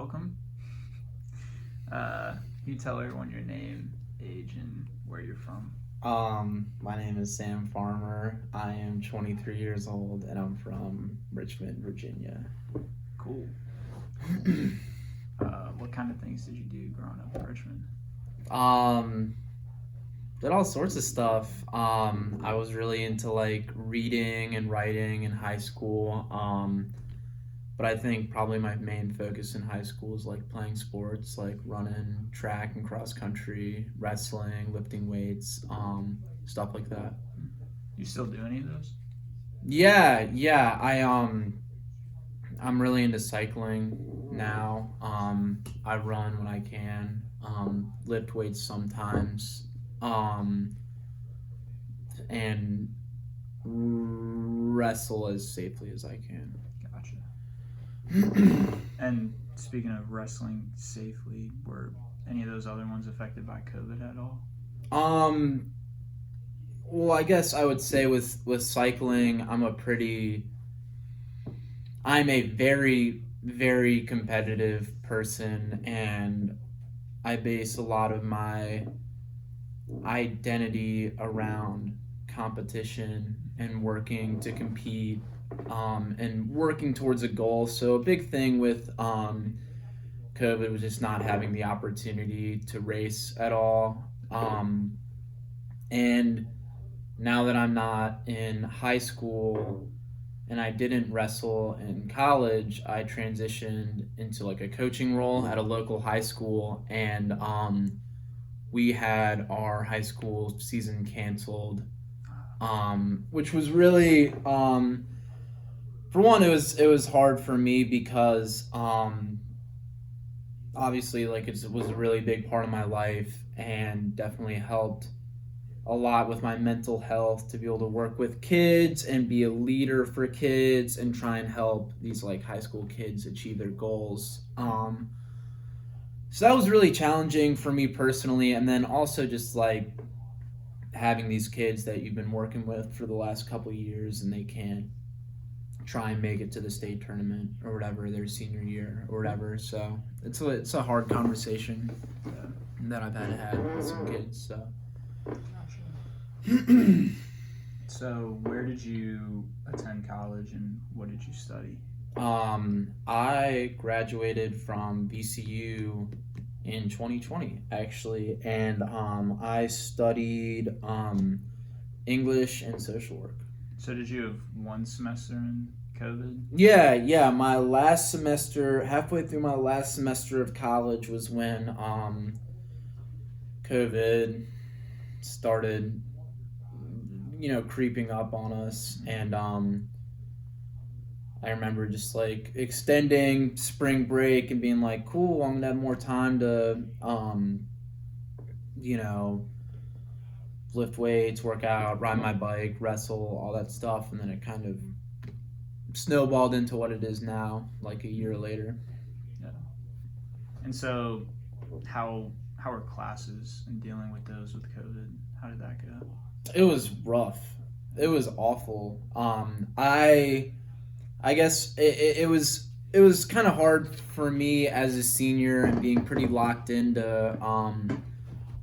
welcome. You tell everyone your name, age, and where you're from. My name is Sam Farmer. I am 23 years old and I'm from Richmond, Virginia. Cool. What kind of things did you do growing up in Richmond? Um, did all sorts of stuff. I was really into like reading and writing in high school. But I think probably my main focus in high school is like playing sports, like running, track and cross country, wrestling, lifting weights, stuff like that. You still do any of those? Yeah. I'm really into cycling now. I run when I can. Lift weights sometimes. Um, and wrestle as safely as I can. Gotcha. And speaking of wrestling safely, were any of those other ones affected by COVID at all? um, well, I guess I would say with cycling, I'm a very competitive person, and I base a lot of my identity around competition and working to compete, and working towards a goal. So a big thing with COVID was just not having the opportunity to race at all. And now that I'm not in high school and I didn't wrestle in college, I transitioned into like a coaching role at a local high school, and we had our high school season canceled, which was really, for one, it was hard for me because obviously like it was a really big part of my life and definitely helped a lot with my mental health to be able to work with kids and be a leader for kids and try and help these like high school kids achieve their goals. So that was really challenging for me personally, and then also just like having these kids that you've been working with for the last couple of years and they can't try and make it to the state tournament or whatever their senior year or whatever. So it's a hard conversation that I've had to have with some kids. So. Gotcha. So, where did you attend college and what did you study? I graduated from VCU in 2020 actually, and I studied English and social work. So, did you have one semester in COVID? Yeah. My last semester, halfway through my last semester of college, was when COVID started, creeping up on us, and I remember just like extending spring break and being like, cool, I'm gonna have more time to, you know, lift weights, work out, ride my bike, wrestle, all that stuff. And then it kind of snowballed into what it is now, like a year later. Yeah. And so, how are classes and dealing with those with COVID? How did that go? It was rough. It was awful. I guess it was kind of hard for me as a senior and being pretty locked into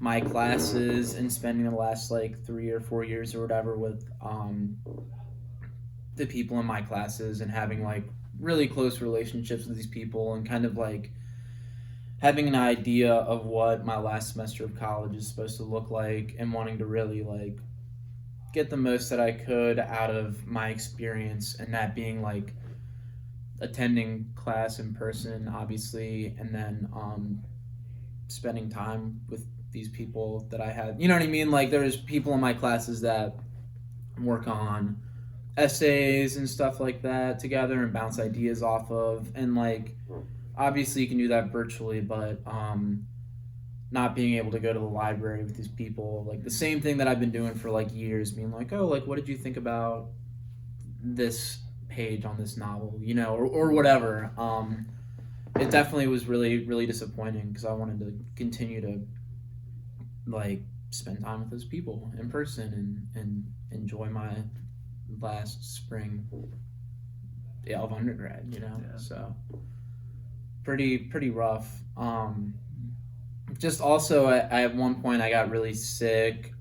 my classes and spending the last like 3 or 4 years or whatever with the people in my classes and having like really close relationships with these people and kind of like having an idea of what my last semester of college is supposed to look like and wanting to really like get the most that I could out of my experience, and that being like attending class in person, obviously, and then spending time with these people that I had. You know what I mean? Like there's people in my classes that work on essays and stuff like that together and bounce ideas off of, and like obviously you can do that virtually, but not being able to go to the library with these people, like the same thing that I've been doing for like years, being like, oh, like what did you think about this page on this novel, or whatever. It definitely was really disappointing because I wanted to continue to like spend time with those people in person and enjoy my last spring of undergrad. Yeah. So pretty rough. Just also at one point I got really sick.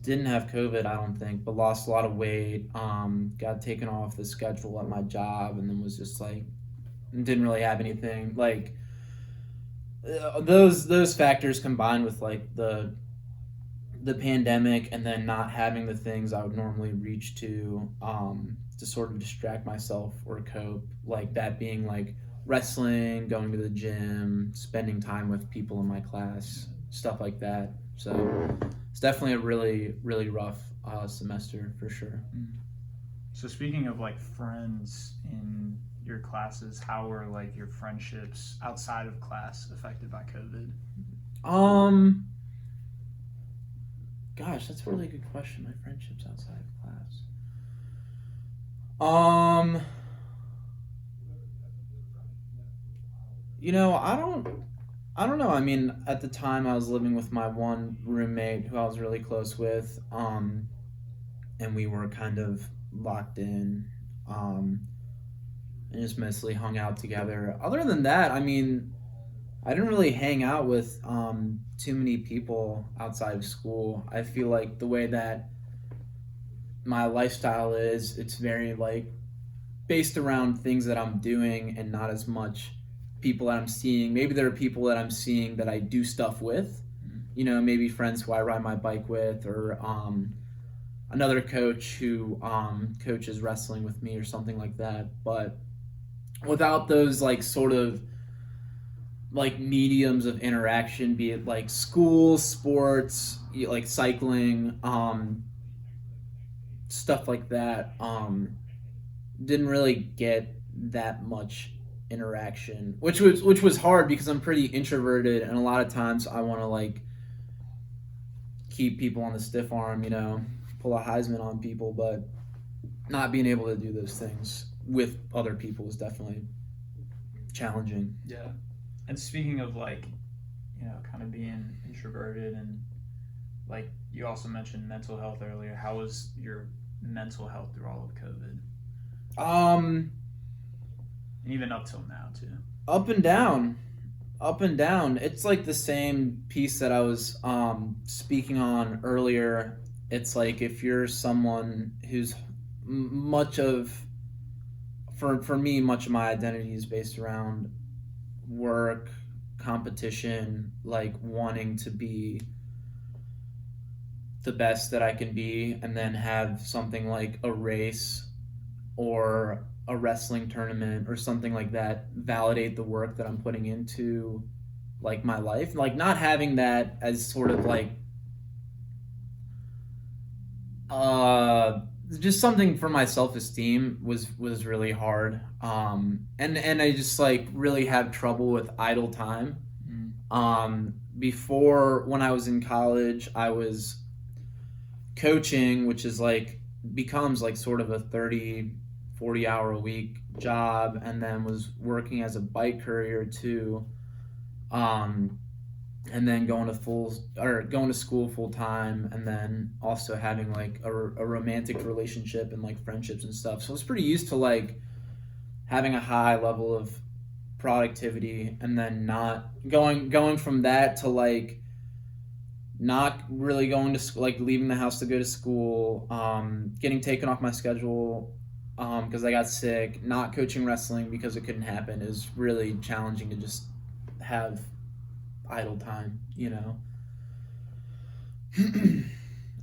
Didn't have COVID, I don't think, but lost a lot of weight. Got taken off the schedule at my job, and then was just like didn't really have anything like those factors combined with like the pandemic, and then not having the things I would normally reach to sort of distract myself or cope, like that being like wrestling, going to the gym, spending time with people in my class, stuff like that. So it's definitely a really rough semester for sure. So speaking of like friends in your classes, how were like your friendships outside of class affected by COVID? Gosh, that's a really good question. My friendships outside of class. I don't know. I mean, at the time I was living with my one roommate who I was really close with, and we were kind of locked in, and just mostly hung out together. Other than that, I mean, I didn't really hang out with too many people outside of school. I feel like the way that my lifestyle is, it's very like based around things that I'm doing and not as much people that I'm seeing. Maybe there are people that I'm seeing that I do stuff with, maybe friends who I ride my bike with, or another coach who coaches wrestling with me or something like that. But without those like sort of like mediums of interaction, be it like school, sports, like cycling, stuff like that, didn't really get that much interaction, which was hard because I'm pretty introverted, and a lot of times I want to like keep people on the stiff arm, pull a Heisman on people, but not being able to do those things with other people is definitely challenging. Yeah. And speaking of like, kind of being introverted, and like you also mentioned mental health earlier, how was your mental health through all of COVID? And even up till now too. Up and down. It's like the same piece that I was speaking on earlier. It's like if you're someone who's for me, much of my identity is based around work, competition, like wanting to be the best that I can be, and then have something like a race or a wrestling tournament or something like that validate the work that I'm putting into like my life. Like not having that as sort of like just something for my self-esteem was really hard, and I just like really had trouble with idle time. Before, when I was in college, I was coaching, which is like becomes like sort of a 30-40 hour a week job, and then was working as a bike courier too, and then going to school full time, and then also having like a romantic relationship and like friendships and stuff. So I was pretty used to like having a high level of productivity, and then not going from that to like not really going to school, like leaving the house to go to school, getting taken off my schedule because I got sick, not coaching wrestling because it couldn't happen. Is really challenging to just have idle time, I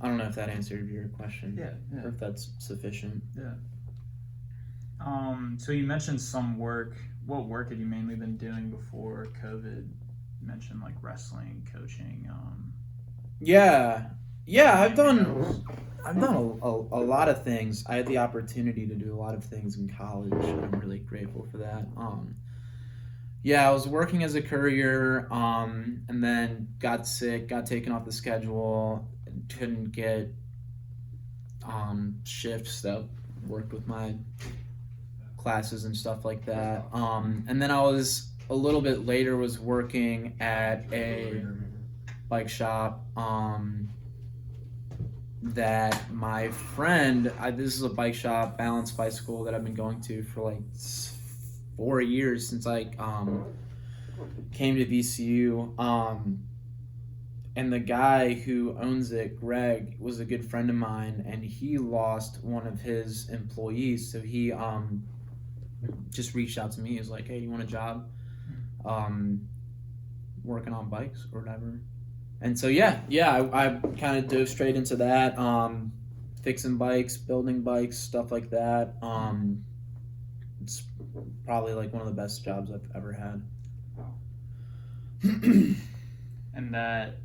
don't know if that answered your question. Yeah. Or if that's sufficient. Yeah. So you mentioned some work. What work had you mainly been doing before COVID? You mentioned like wrestling, coaching. Yeah, I've done a lot of things. I had the opportunity to do a lot of things in college. I'm really grateful for that. I was working as a courier, and then got sick, got taken off the schedule, couldn't get shifts that worked with my classes and stuff like that. And then I was a little bit later was working at a bike shop that my friend, this is a bike shop, Balance Bicycle, that I've been going to for like 4 years since I came to VCU. And the guy who owns it, Greg, was a good friend of mine, and he lost one of his employees. So he just reached out to me. He was like, "Hey, you want a job? Working on bikes or whatever." And so I kind of dove straight into that, fixing bikes, building bikes, stuff like that. It's probably like one of the best jobs I've ever had. Wow. And that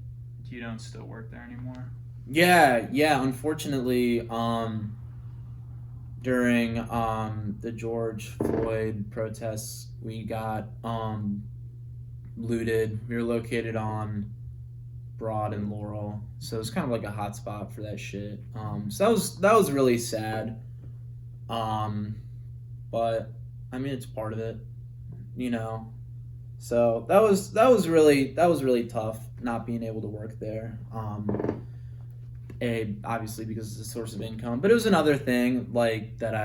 you don't still work there anymore? Yeah. Unfortunately, during the George Floyd protests, we got looted. We were located on Broad and Laurel, so it's kind of like a hot spot for that shit. So that was really sad. But I mean, it's part of it, you know. So that was really tough not being able to work there. Obviously because it's a source of income, but it was another thing like that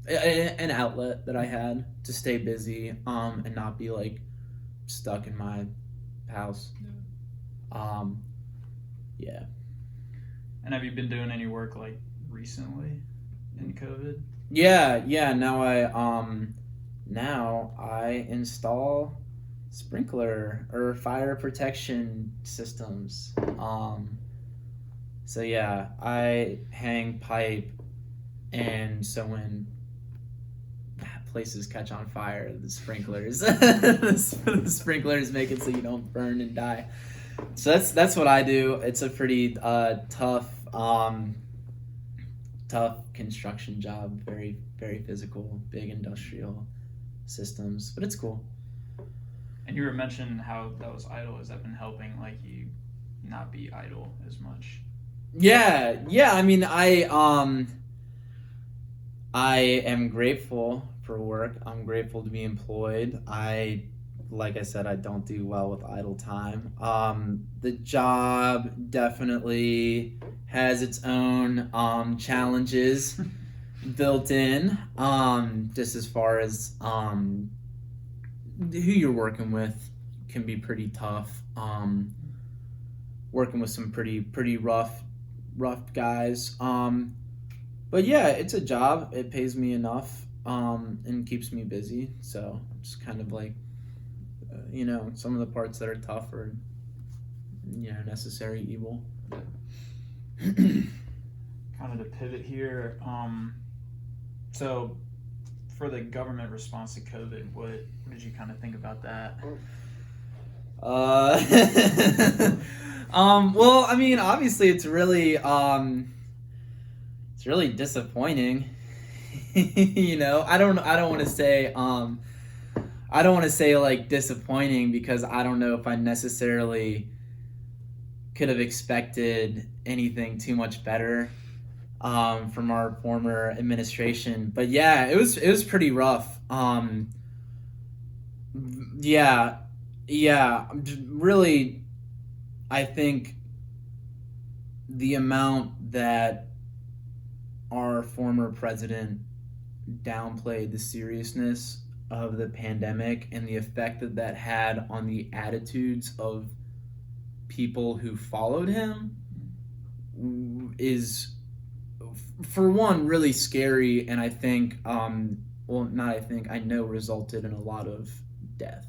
an outlet that I had to stay busy and not be like stuck in my house. Yeah. And have you been doing any work like recently in COVID? Yeah. Now I install sprinkler or fire protection systems. So yeah, I hang pipe, and so when places catch on fire, the sprinklers the sprinklers make it so you don't burn and die. So that's what I do. It's a pretty tough construction job, very very physical, big industrial systems, but it's cool. And you were mentioning how that was idle. Has that been helping like you not be idle as much? Yeah. I mean, I am grateful for work. I'm grateful to be employed. Like I said, I don't do well with idle time. The job definitely has its own challenges built in. Just as far as who you're working with can be pretty tough. Working with some pretty rough guys. But yeah, it's a job. It pays me enough and keeps me busy. So it's kind of like, some of the parts that are tough are, necessary evil. Kind of to pivot here. So for the government response to COVID, what did you kind of think about that? Well, I mean, obviously it's really disappointing. I don't want to say like disappointing, because I don't know if I necessarily could have expected anything too much better from our former administration. But yeah, it was pretty rough. Yeah, really, I think the amount that our former president downplayed the seriousness of the pandemic and the effect that had on the attitudes of people who followed him is, for one, really scary, and I think, I know resulted in a lot of death.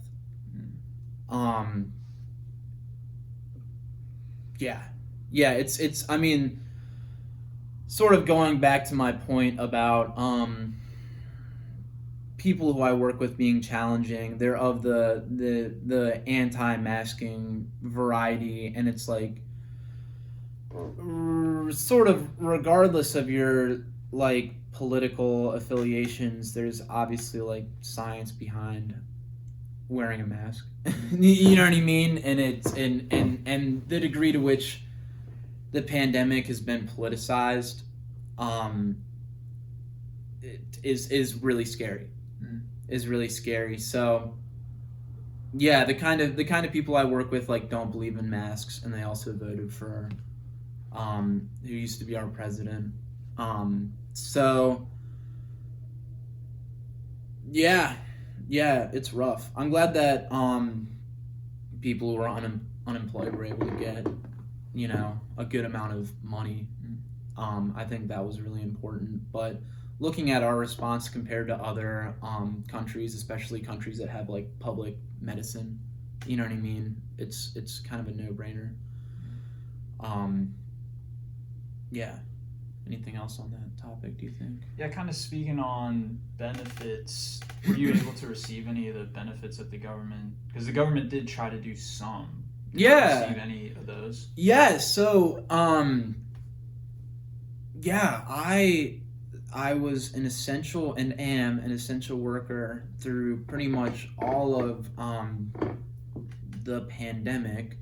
It's I mean, sort of going back to my point about people who I work with being challenging. They're of the anti-masking variety, and it's like sort of regardless of your like political affiliations, there's obviously like science behind wearing a mask. You know what I mean? And it's and the degree to which the pandemic has been politicized is really scary. Is really scary. So yeah, the kind of people I work with like don't believe in masks, and they also voted for who used to be our president. So yeah, Yeah, it's rough. I'm glad that people who are unemployed were able to get, a good amount of money. I think that was really important. But looking at our response compared to other countries, especially countries that have like public medicine, you know what I mean? It's kind of a no-brainer. Yeah. Anything else on that topic, do you think? Yeah, kind of speaking on benefits, were you able to receive any of the benefits that the government, because the government did try to do some. Did you receive any of those? Yeah, so I was an essential and am an essential worker through pretty much all of the pandemic.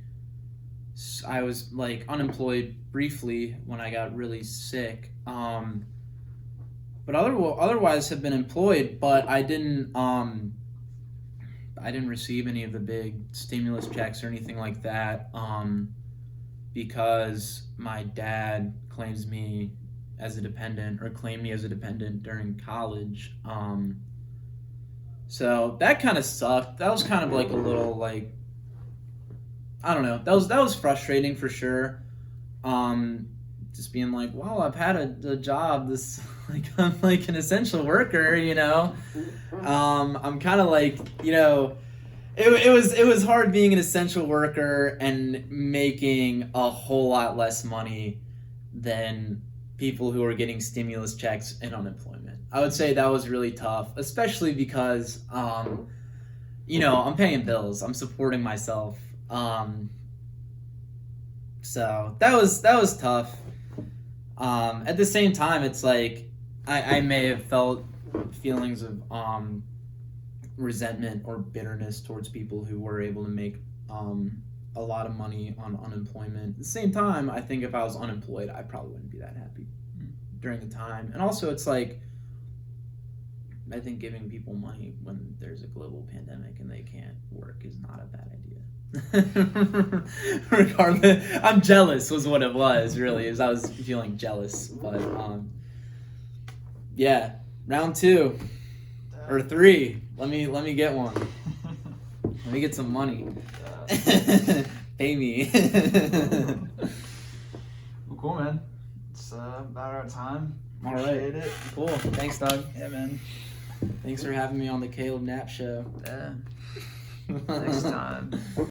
I was like unemployed briefly when I got really sick, but otherwise have been employed. But I didn't receive any of the big stimulus checks or anything like that because my dad claimed me as a dependent during college. So that kind of sucked. That was kind of like a little like, I don't know. That was frustrating for sure. Just being like, well, I've had a job. This like I'm like an essential worker, I'm kind of like, it was hard being an essential worker and making a whole lot less money than people who are getting stimulus checks and unemployment. I would say that was really tough, especially because I'm paying bills. I'm supporting myself. So that was tough. At the same time, it's like I may have felt feelings of resentment or bitterness towards people who were able to make a lot of money on unemployment. At the same time, I think if I was unemployed, I probably wouldn't be that happy during the time. And also, it's like, I think giving people money when there's a global pandemic and they can't work is not a bad idea. Regardless, I'm jealous was what it was, really, is I was feeling jealous. But yeah, round 2 or 3. Let me get one. Let me get some money. Pay me. Well, cool, man. It's about our time. All right. Appreciate it. Cool. Thanks, Doug. Yeah, man. Thanks for having me on the Caleb Knapp Show. Yeah. Next time.